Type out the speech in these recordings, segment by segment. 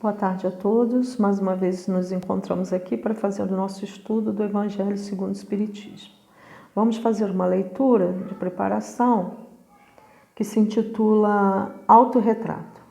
Boa tarde a todos. Mais uma vez nos encontramos aqui para fazer o nosso estudo do Evangelho segundo o Espiritismo. Vamos fazer uma leitura de preparação que se intitula Autorretrato.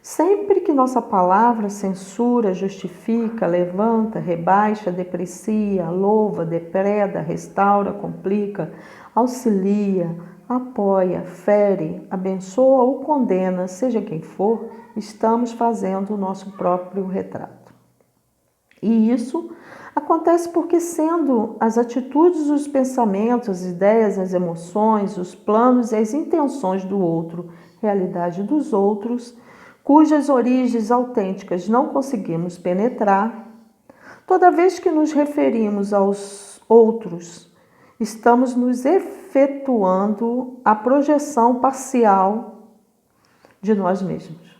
Sempre que nossa palavra censura, justifica, levanta, rebaixa, deprecia, louva, depreda, restaura, complica, auxilia, apoia, fere, abençoa ou condena, seja quem for, estamos fazendo o nosso próprio retrato. E isso acontece porque, sendo as atitudes, os pensamentos, as ideias, as emoções, os planos e as intenções do outro, realidade dos outros, cujas origens autênticas não conseguimos penetrar, toda vez que nos referimos aos outros, estamos nos efetuando a projeção parcial de nós mesmos.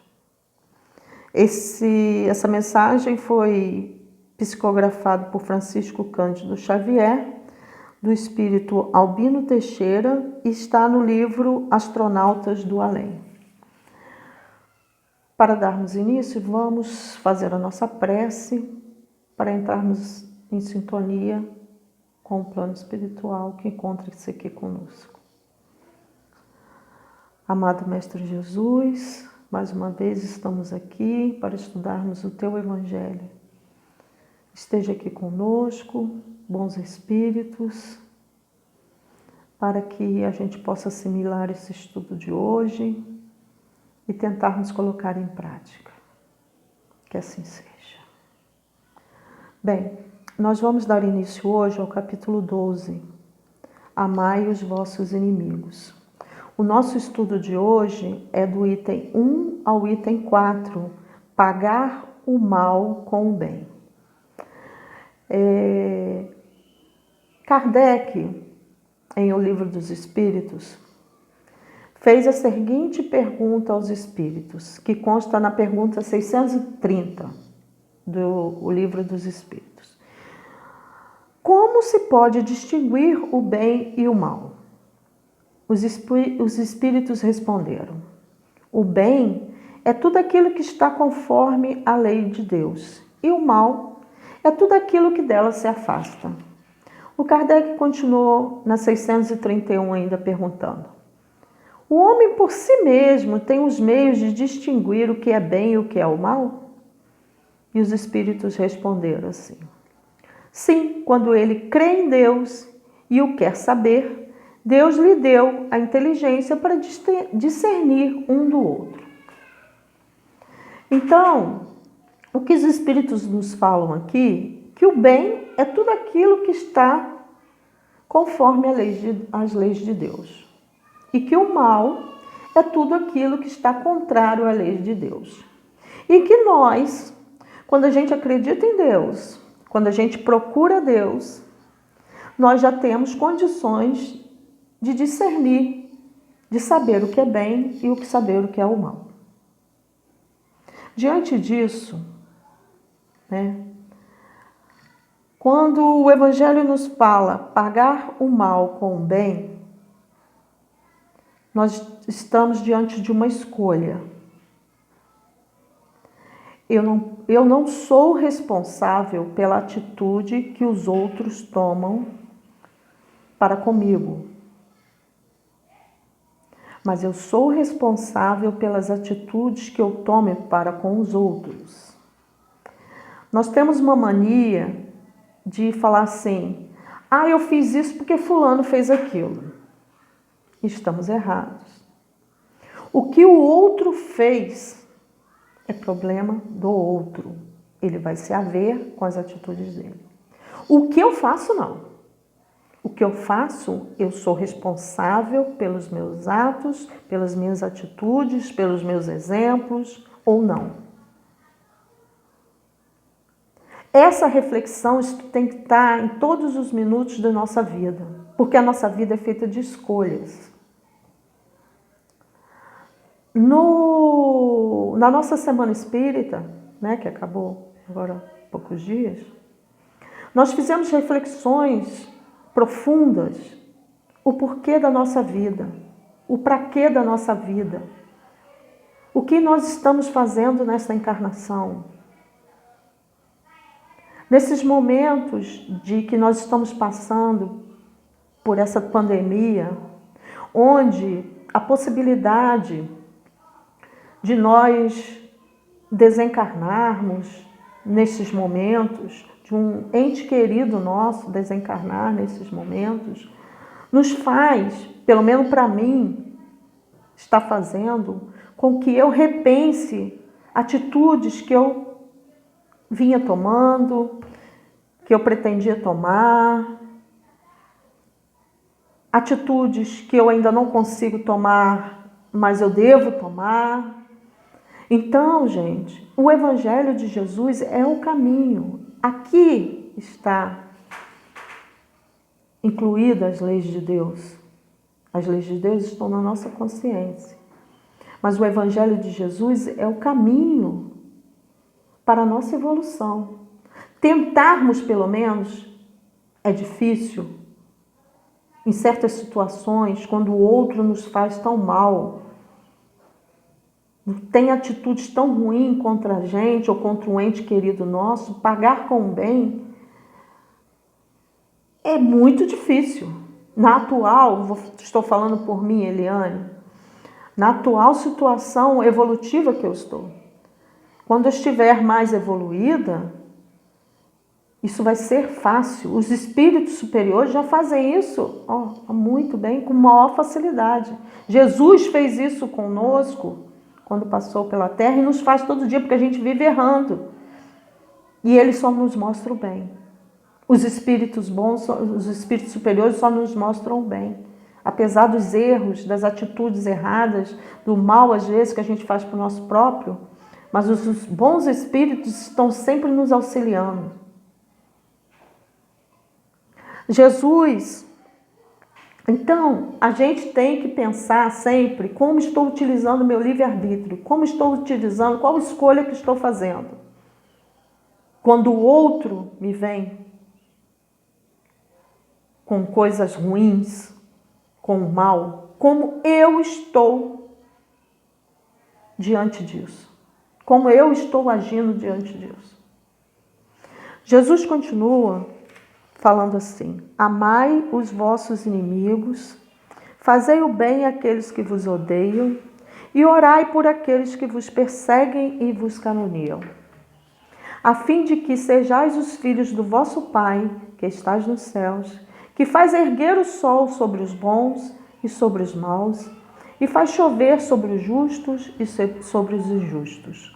Essa mensagem foi psicografada por Francisco Cândido Xavier, do espírito Albino Teixeira, e está no livro Astronautas do Além. Para darmos início, vamos fazer a nossa prece para entrarmos em sintonia com o plano espiritual que encontra-se aqui conosco. Amado Mestre Jesus, mais uma vez estamos aqui para estudarmos o Teu Evangelho. Esteja aqui conosco, bons espíritos, para que a gente possa assimilar esse estudo de hoje e tentarmos colocar em prática. Que assim seja. Bem, nós vamos dar início hoje ao capítulo 12, Amai os vossos inimigos. O nosso estudo de hoje é do item 1 ao item 4, pagar o mal com o bem. Kardec, em O Livro dos Espíritos, fez a seguinte pergunta aos espíritos, que consta na pergunta 630 do Livro dos Espíritos. Como se pode distinguir o bem e o mal? Os espíritos responderam: o bem é tudo aquilo que está conforme a lei de Deus, e o mal é tudo aquilo que dela se afasta. O Kardec continuou na 631 ainda perguntando: o homem por si mesmo tem os meios de distinguir o que é bem e o que é o mal? E os espíritos responderam assim: sim, quando ele crê em Deus e o quer saber, Deus lhe deu a inteligência para discernir um do outro. Então, o que os espíritos nos falam aqui, que o bem é tudo aquilo que está conforme as leis de Deus. E que o mal é tudo aquilo que está contrário à lei de Deus. E que nós, quando a gente acredita em Deus, quando a gente procura Deus, nós já temos condições de discernir, de saber o que é bem e saber o que é o mal. Diante disso, quando o Evangelho nos fala pagar o mal com o bem, nós estamos diante de uma escolha. Eu não sou responsável pela atitude que os outros tomam para comigo, mas eu sou responsável pelas atitudes que eu tome para com os outros. Nós temos uma mania de falar assim: eu fiz isso porque fulano fez aquilo. Estamos errados. O que o outro fez é problema do outro. Ele vai se haver com as atitudes dele. O que eu faço, não. O que eu faço, eu sou responsável pelos meus atos, pelas minhas atitudes, pelos meus exemplos ou não. Essa reflexão tem que estar em todos os minutos da nossa vida, porque a nossa vida é feita de escolhas. Na nossa Semana Espírita, que acabou agora há poucos dias, nós fizemos reflexões profundas, o porquê da nossa vida, o para quê da nossa vida. O que nós estamos fazendo nessa encarnação? Nesses momentos de que nós estamos passando por essa pandemia, onde a possibilidade de nós desencarnarmos nesses momentos, de um ente querido nosso desencarnar nesses momentos, nos faz, pelo menos para mim, está fazendo com que eu repense atitudes que eu vinha tomando, que eu pretendia tomar, atitudes que eu ainda não consigo tomar, mas eu devo tomar. Então, gente, o Evangelho de Jesus é o caminho. Aqui está incluídas as leis de Deus. As leis de Deus estão na nossa consciência. Mas o Evangelho de Jesus é o caminho para a nossa evolução. Tentarmos, pelo menos, é difícil. Em certas situações, quando o outro nos faz tão mal, tem atitudes tão ruins contra a gente ou contra um ente querido nosso, pagar com o bem é muito difícil. Na atual, estou falando por mim, Eliane, na atual situação evolutiva que eu estou, quando eu estiver mais evoluída, isso vai ser fácil. Os espíritos superiores já fazem isso muito bem, com maior facilidade. Jesus fez isso conosco quando passou pela Terra e nos faz todo dia, porque a gente vive errando. E Ele só nos mostra o bem. Os espíritos bons, os espíritos superiores só nos mostram o bem. Apesar dos erros, das atitudes erradas, do mal às vezes que a gente faz para o nosso próprio, mas os bons espíritos estão sempre nos auxiliando. Jesus, então, a gente tem que pensar sempre como estou utilizando o meu livre-arbítrio, como estou utilizando, qual escolha que estou fazendo. Quando o outro me vem com coisas ruins, com o mal, como eu estou diante disso, como eu estou agindo diante disso. Jesus continua falando assim: amai os vossos inimigos, fazei o bem àqueles que vos odeiam e orai por aqueles que vos perseguem e vos caluniam, a fim de que sejais os filhos do vosso Pai, que estás nos céus, que faz erguer o sol sobre os bons e sobre os maus, e faz chover sobre os justos e sobre os injustos.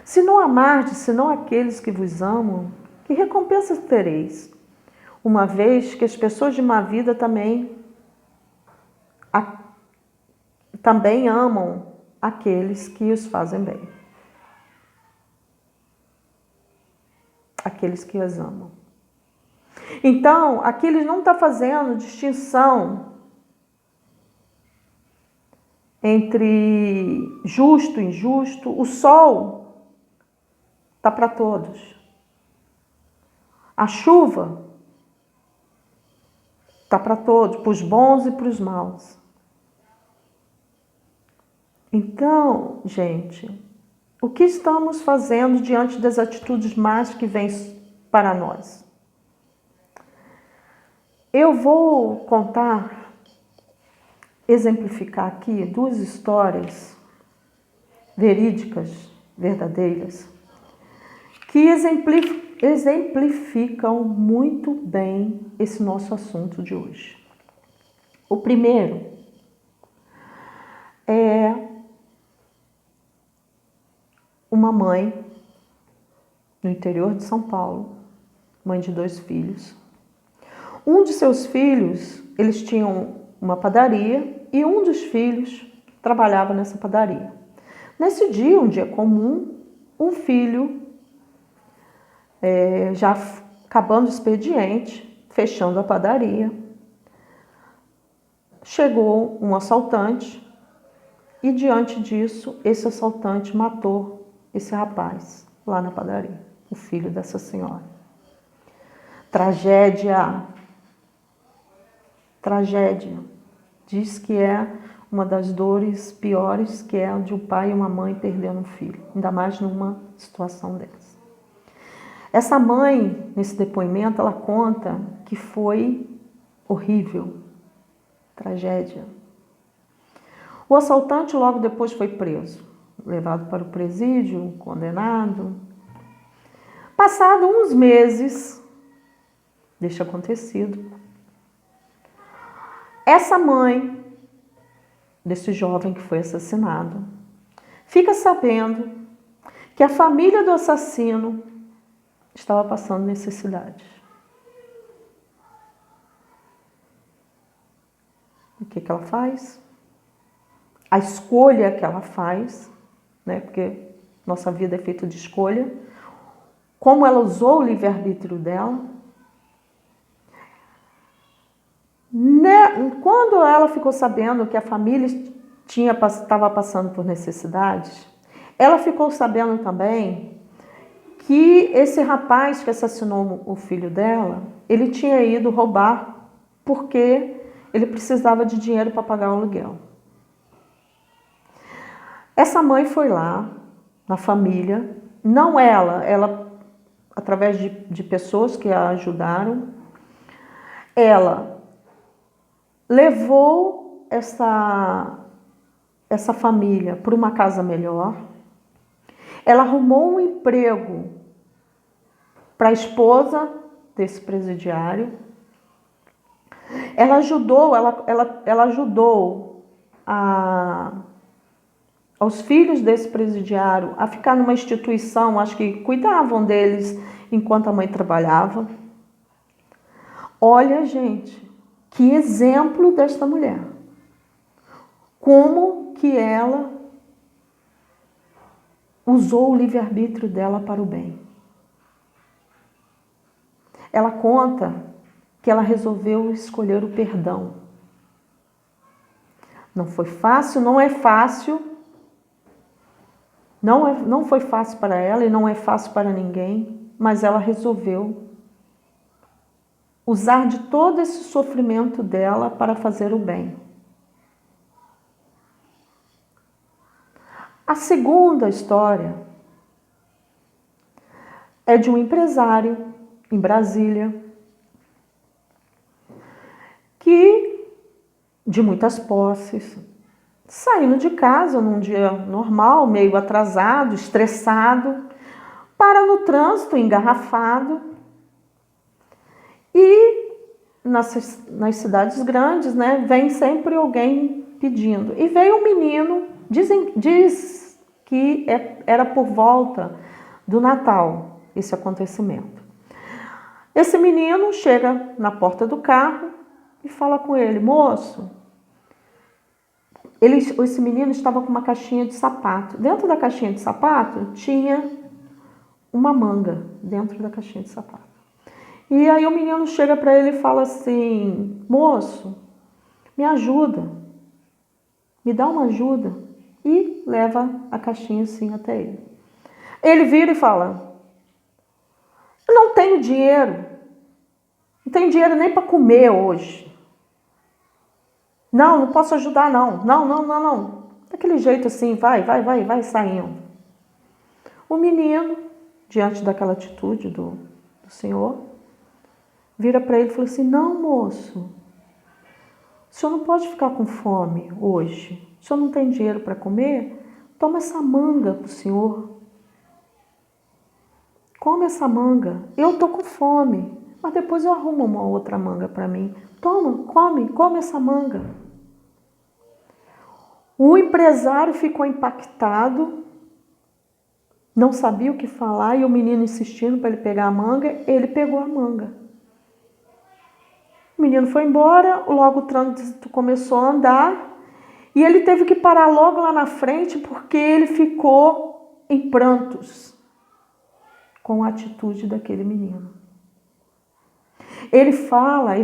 Se não amardes senão aqueles que vos amam, que recompensa tereis? Uma vez que as pessoas de má vida também amam aqueles que os fazem bem. Aqueles que as amam. Então, aqui ele não está fazendo distinção entre justo e injusto. O sol está para todos. A chuva está para todos, para os bons e para os maus. Então, gente, o que estamos fazendo diante das atitudes más que vêm para nós? Eu vou contar, exemplificar aqui 2 histórias verídicas, verdadeiras, que exemplificam muito bem esse nosso assunto de hoje. O primeiro é uma mãe no interior de São Paulo, mãe de 2 filhos. Um de seus filhos, eles tinham uma padaria e um dos filhos trabalhava nessa padaria. Nesse dia, um dia comum, um filho, já acabando o expediente, fechando a padaria, chegou um assaltante e, diante disso, esse assaltante matou esse rapaz lá na padaria, o filho dessa senhora. Tragédia. Diz que é uma das dores piores, que é a de um pai e uma mãe perdendo um filho, ainda mais numa situação dessa. Essa mãe, nesse depoimento, ela conta que foi horrível, tragédia. O assaltante logo depois foi preso, levado para o presídio, condenado. Passado uns meses deste acontecido, essa mãe desse jovem que foi assassinado fica sabendo que a família do assassino estava passando necessidade. O que ela faz? A escolha que ela faz, né? Porque nossa vida é feita de escolha. Como ela usou o livre-arbítrio dela. Quando ela ficou sabendo que a família estava passando por necessidades, ela ficou sabendo também que esse rapaz que assassinou o filho dela, ele tinha ido roubar porque ele precisava de dinheiro para pagar o aluguel. Essa mãe foi lá, na família, não ela através de pessoas que a ajudaram, ela levou essa família para uma casa melhor, ela arrumou um emprego para a esposa desse presidiário, ela ajudou aos filhos desse presidiário a ficar numa instituição, acho que cuidavam deles enquanto a mãe trabalhava. Olha, gente, que exemplo desta mulher. Como que ela usou o livre-arbítrio dela para o bem. Ela conta que ela resolveu escolher o perdão. Não foi fácil, não é fácil. Não foi fácil para ela e não é fácil para ninguém, mas ela resolveu usar de todo esse sofrimento dela para fazer o bem. A segunda história é de um empresário em Brasília que, de muitas posses, saindo de casa num dia normal, meio atrasado, estressado, para no trânsito, engarrafado. E nas cidades grandes, né, vem sempre alguém pedindo. E veio um menino, diz que era por volta do Natal, esse acontecimento. Esse menino chega na porta do carro e fala com ele: moço, esse menino estava com uma caixinha de sapato. Dentro da caixinha de sapato tinha uma manga, dentro da caixinha de sapato. E aí o menino chega para ele e fala assim: moço, me ajuda, me dá uma ajuda. E leva a caixinha assim até ele. Ele vira e fala: eu não tenho dinheiro, não tenho dinheiro nem para comer hoje. Não posso ajudar não, não. Daquele jeito assim, vai saindo. O menino, diante daquela atitude do senhor, vira para ele e fala assim: não, moço, o senhor não pode ficar com fome hoje. O senhor não tem dinheiro para comer? Toma essa manga para o senhor. Come essa manga. Eu estou com fome, mas depois eu arrumo uma outra manga para mim. Toma, come essa manga. O empresário ficou impactado, não sabia o que falar, e o menino insistindo para ele pegar a manga, ele pegou a manga. O menino foi embora, logo o trânsito começou a andar, e ele teve que parar logo lá na frente, porque ele ficou em prantos com a atitude daquele menino. Ele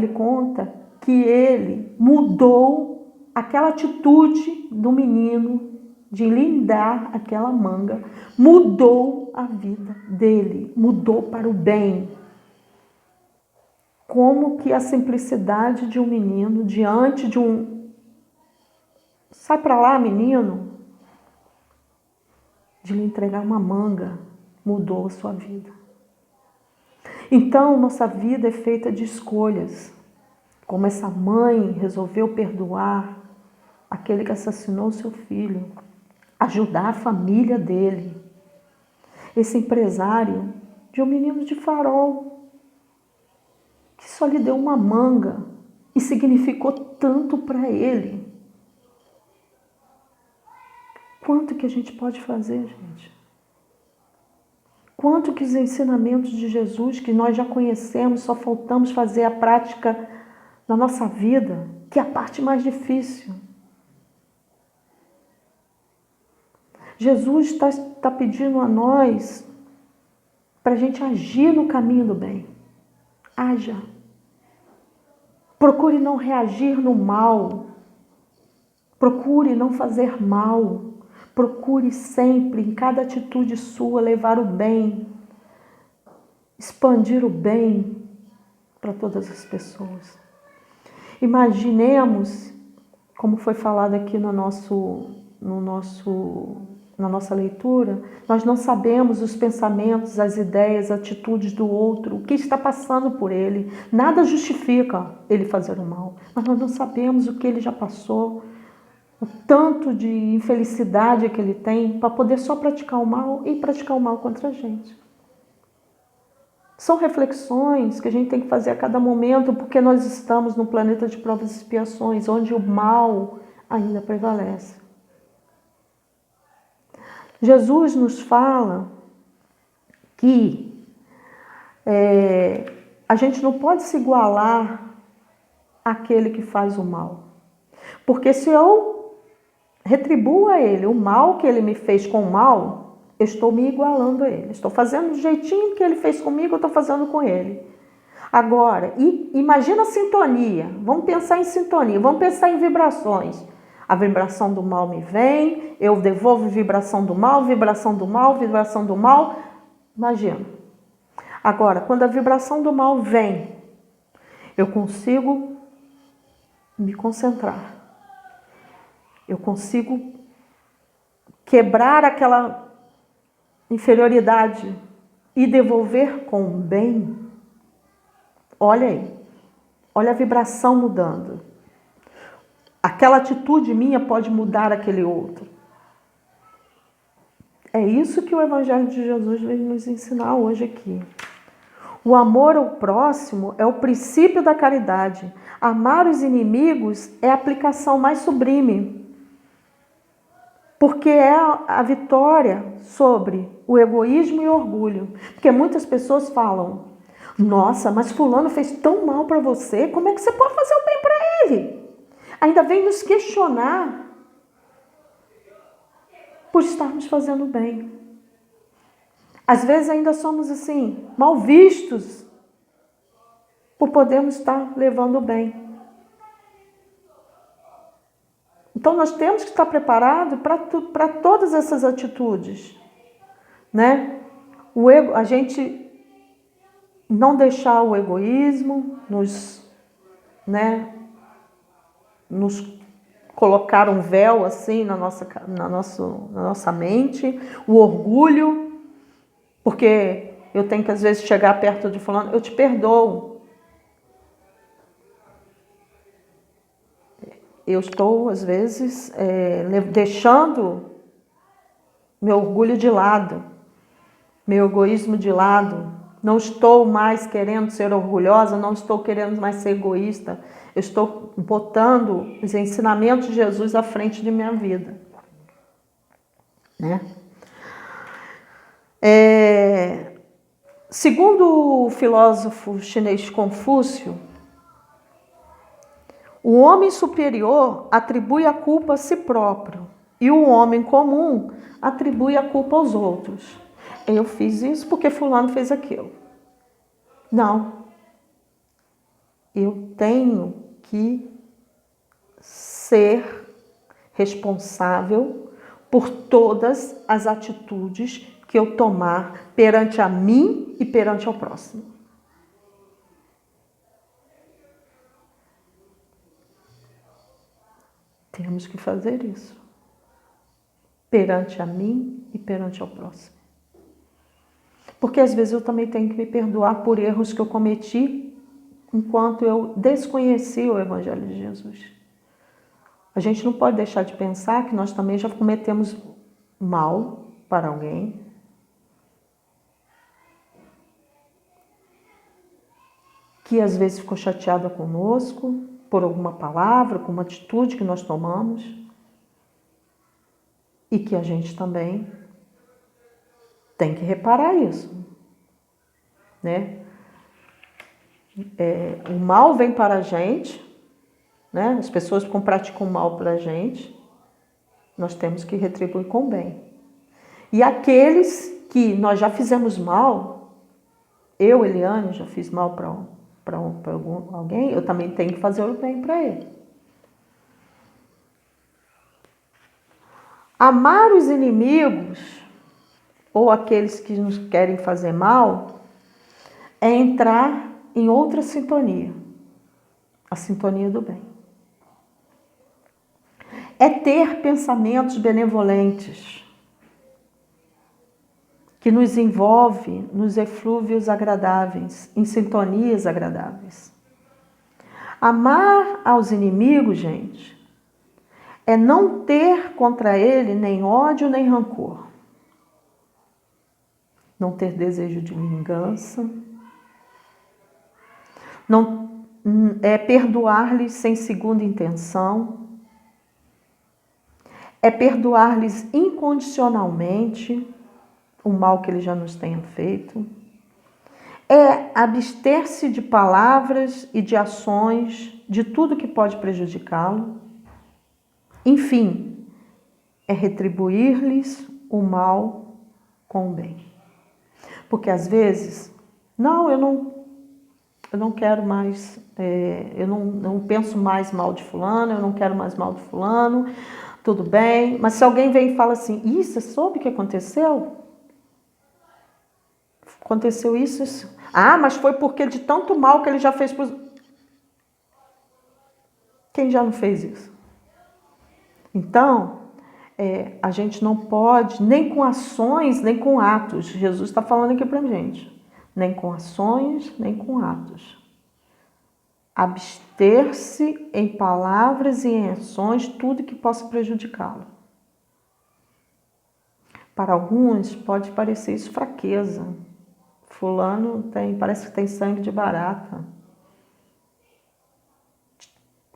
conta que ele mudou aquela atitude do menino de lhe dar aquela manga, mudou a vida dele, mudou para o bem. Como que a simplicidade de um menino diante de Sai para lá, menino. De lhe entregar uma manga, mudou a sua vida. Então, nossa vida é feita de escolhas. Como essa mãe resolveu perdoar aquele que assassinou seu filho, ajudar a família dele. Esse empresário de um menino de farol, que só lhe deu uma manga e significou tanto para ele. Quanto que a gente pode fazer, gente? Quanto que os ensinamentos de Jesus, que nós já conhecemos, só faltamos fazer a prática na nossa vida, que é a parte mais difícil. Jesus está pedindo a nós para a gente agir no caminho do bem. Haja. Procure não reagir no mal. Procure não fazer mal. Procure sempre, em cada atitude sua, levar o bem. Expandir o bem para todas as pessoas. Imaginemos, como foi falado aqui na nossa leitura, nós não sabemos os pensamentos, as ideias, as atitudes do outro, o que está passando por ele. Nada justifica ele fazer o mal, mas nós não sabemos o que ele já passou, o tanto de infelicidade que ele tem para poder só praticar o mal e praticar o mal contra a gente. São reflexões que a gente tem que fazer a cada momento, porque nós estamos num planeta de provas e expiações, onde o mal ainda prevalece. Jesus nos fala que a gente não pode se igualar àquele que faz o mal. Porque se eu retribuo a ele o mal que ele me fez com o mal, eu estou me igualando a ele. Estou fazendo do jeitinho que ele fez comigo, eu estou fazendo com ele. Agora, imagina a sintonia. Vamos pensar em sintonia, vamos pensar em vibrações. A vibração do mal me vem, eu devolvo vibração do mal, vibração do mal, vibração do mal. Imagina. Agora, quando a vibração do mal vem, eu consigo me concentrar. Eu consigo quebrar aquela inferioridade e devolver com o bem. Olha aí. Olha a vibração mudando. Aquela atitude minha pode mudar aquele outro. É isso que o Evangelho de Jesus vem nos ensinar hoje aqui. O amor ao próximo é o princípio da caridade. Amar os inimigos é a aplicação mais sublime. Porque é a vitória sobre o egoísmo e o orgulho. Porque muitas pessoas falam, nossa, mas fulano fez tão mal para você, como é que você pode fazer o bem para ele? Ainda vem nos questionar por estarmos fazendo bem. Às vezes ainda somos assim, mal vistos por podermos estar levando o bem. Então nós temos que estar preparados para todas essas atitudes, né? A gente não deixar o egoísmo nos colocar um véu assim na nossa mente, o orgulho, porque eu tenho que às vezes chegar perto de fulano, eu te perdoo. Eu estou, às vezes, deixando meu orgulho de lado, meu egoísmo de lado. Não estou mais querendo ser orgulhosa, não estou querendo mais ser egoísta. Eu estou botando os ensinamentos de Jesus à frente de minha vida. Né? Segundo o filósofo chinês Confúcio, o homem superior atribui a culpa a si próprio e o homem comum atribui a culpa aos outros. Eu fiz isso porque fulano fez aquilo. Não. Eu tenho que ser responsável por todas as atitudes que eu tomar perante a mim e perante ao próximo. Temos que fazer isso. Perante a mim e perante ao próximo. Porque às vezes eu também tenho que me perdoar por erros que eu cometi enquanto eu desconheci o Evangelho de Jesus. A gente não pode deixar de pensar que nós também já cometemos mal para alguém. Que às vezes ficou chateada conosco por alguma palavra, com uma atitude que nós tomamos. E que a gente também tem que reparar isso, né? O mal vem para a gente, né? As pessoas que praticam mal para a gente, nós temos que retribuir com o bem. E aqueles que nós já fizemos mal, eu, Eliane, já fiz mal para alguém, eu também tenho que fazer o bem para ele. Amar os inimigos, ou aqueles que nos querem fazer mal, é entrar em outra sintonia, a sintonia do bem. É ter pensamentos benevolentes, que nos envolve nos eflúvios agradáveis, em sintonias agradáveis. Amar aos inimigos, gente, é não ter contra ele nem ódio nem rancor. Não ter desejo de vingança. Não é perdoar-lhes sem segunda intenção. É perdoar-lhes incondicionalmente o mal que eles já nos tenham feito. É abster-se de palavras e de ações, de tudo que pode prejudicá-lo. Enfim, é retribuir-lhes o mal com o bem. Porque às vezes, eu não quero mais, eu não penso mais mal de fulano, eu não quero mais mal de fulano, tudo bem. Mas se alguém vem e fala assim, você soube o que aconteceu? Aconteceu isso. Mas foi porque de tanto mal que ele já fez para os... Quem já não fez isso? Então, a gente não pode, nem com ações, nem com atos. Jesus está falando aqui para a gente. Nem com ações, nem com atos. Abster-se em palavras e em ações, tudo que possa prejudicá-lo. Para alguns pode parecer isso fraqueza. Fulano parece que tem sangue de barata.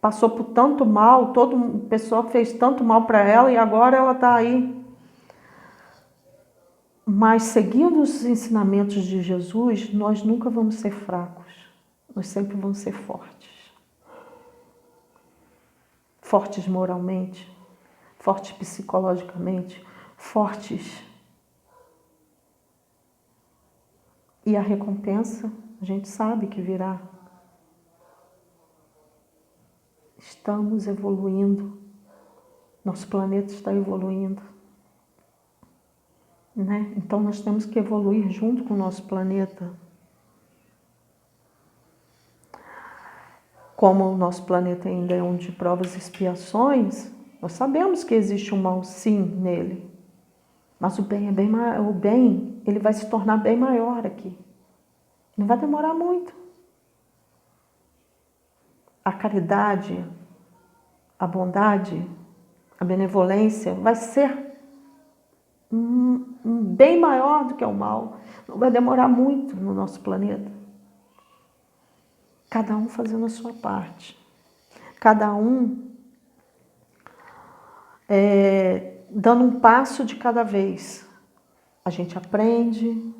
Passou por tanto mal, toda pessoa fez tanto mal para ela e agora ela está aí. Mas seguindo os ensinamentos de Jesus, nós nunca vamos ser fracos. Nós sempre vamos ser fortes. Fortes moralmente, fortes psicologicamente, fortes. E a recompensa, a gente sabe que virá. Estamos evoluindo. Nosso planeta está evoluindo. Né? Então nós temos que evoluir junto com o nosso planeta. Como o nosso planeta ainda é um de provas e expiações, nós sabemos que existe um mal sim nele. Mas o bem ele vai se tornar bem maior aqui. Não vai demorar muito. A caridade, a bondade, a benevolência vai ser bem maior do que o mal. Não vai demorar muito no nosso planeta. Cada um fazendo a sua parte. Cada um dando um passo de cada vez. A gente aprende,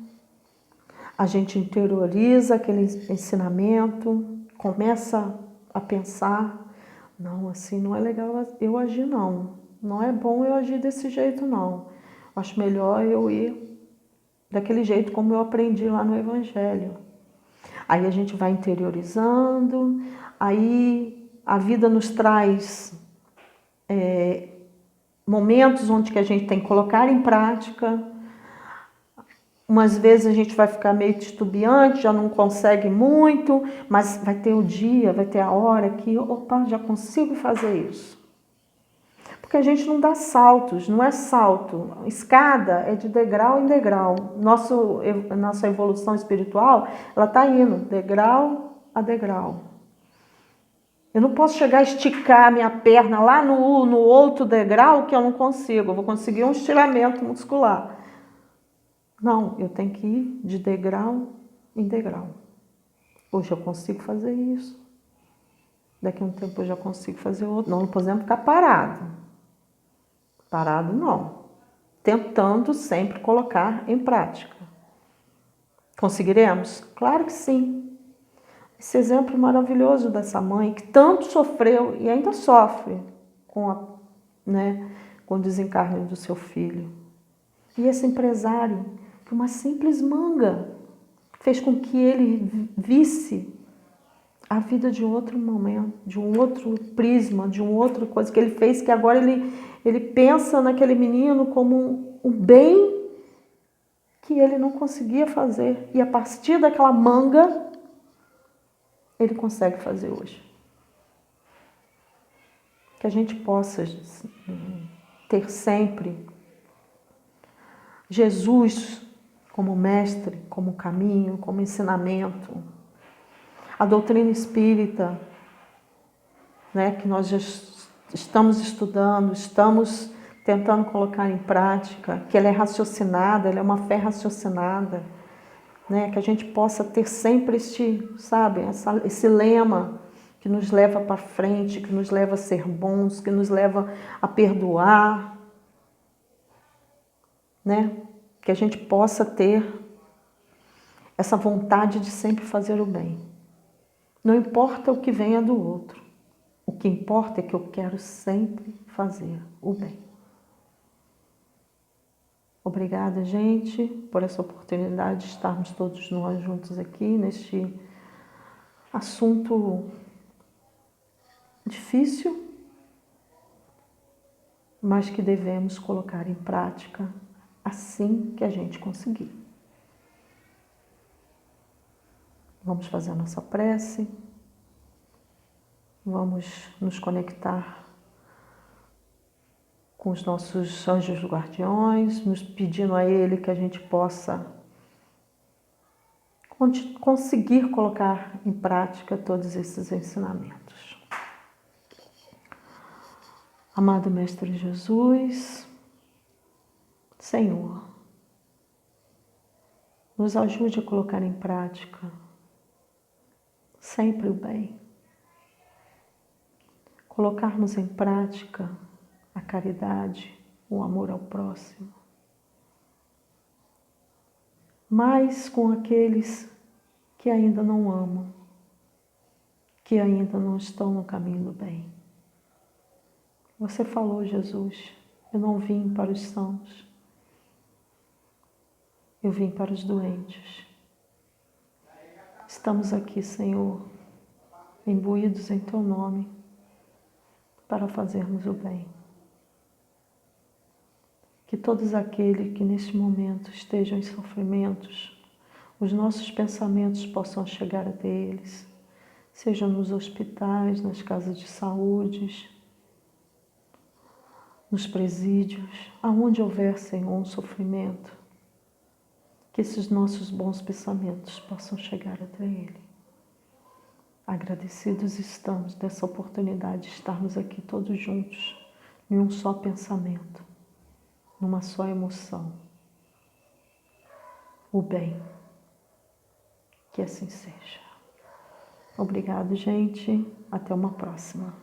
a gente interioriza aquele ensinamento, começa a pensar, não, assim não é legal eu agir não. Não é bom eu agir desse jeito não. Acho melhor eu ir daquele jeito como eu aprendi lá no Evangelho. Aí a gente vai interiorizando, aí a vida nos traz momentos onde que a gente tem que colocar em prática. Umas vezes a gente vai ficar meio titubeante, já não consegue muito, mas vai ter o dia, vai ter a hora que, já consigo fazer isso. Porque a gente não dá saltos, não é salto. Escada é de degrau em degrau. Nossa evolução espiritual, ela está indo degrau a degrau. Eu não posso chegar a esticar a minha perna lá no outro degrau que eu não consigo. Eu vou conseguir um estiramento muscular. Não, eu tenho que ir de degrau em degrau. Hoje eu consigo fazer isso. Daqui a um tempo eu já consigo fazer outro. Não podemos ficar parado. Parado não. Tentando sempre colocar em prática. Conseguiremos? Claro que sim. Esse exemplo maravilhoso dessa mãe que tanto sofreu e ainda sofre com o desencarne do seu filho. E esse empresário, que uma simples manga fez com que ele visse a vida de outro momento, de um outro prisma, de uma outra coisa que ele fez, que agora ele pensa naquele menino como um bem que ele não conseguia fazer. E a partir daquela manga, ele consegue fazer hoje. Que a gente possa ter sempre Jesus como mestre, como caminho, como ensinamento. A doutrina espírita, que nós já estamos estudando, estamos tentando colocar em prática, que ela é raciocinada, ela é uma fé raciocinada, que a gente possa ter sempre esse lema que nos leva para frente, que nos leva a ser bons, que nos leva a perdoar, que a gente possa ter essa vontade de sempre fazer o bem. Não importa o que venha do outro, o que importa é que eu quero sempre fazer o bem. Obrigada, gente, por essa oportunidade de estarmos todos nós juntos aqui neste assunto difícil, mas que devemos colocar em prática assim que a gente conseguir. Vamos fazer a nossa prece, vamos nos conectar com os nossos anjos guardiões, nos pedindo a Ele que a gente possa conseguir colocar em prática todos esses ensinamentos. Amado Mestre Jesus, Senhor, nos ajude a colocar em prática sempre o bem. Colocarmos em prática a caridade, o amor ao próximo. Mas com aqueles que ainda não amam, que ainda não estão no caminho do bem. Você falou, Jesus, eu não vim para os sãos, eu vim para os doentes. Estamos aqui, Senhor, imbuídos em Teu nome, para fazermos o bem. Que todos aqueles que neste momento estejam em sofrimentos, os nossos pensamentos possam chegar até eles, sejam nos hospitais, nas casas de saúde, nos presídios, aonde houver, Senhor, um sofrimento, que esses nossos bons pensamentos possam chegar até Ele. Agradecidos estamos dessa oportunidade de estarmos aqui todos juntos, em um só pensamento, numa só emoção. O bem. Que assim seja. Obrigado, gente. Até uma próxima.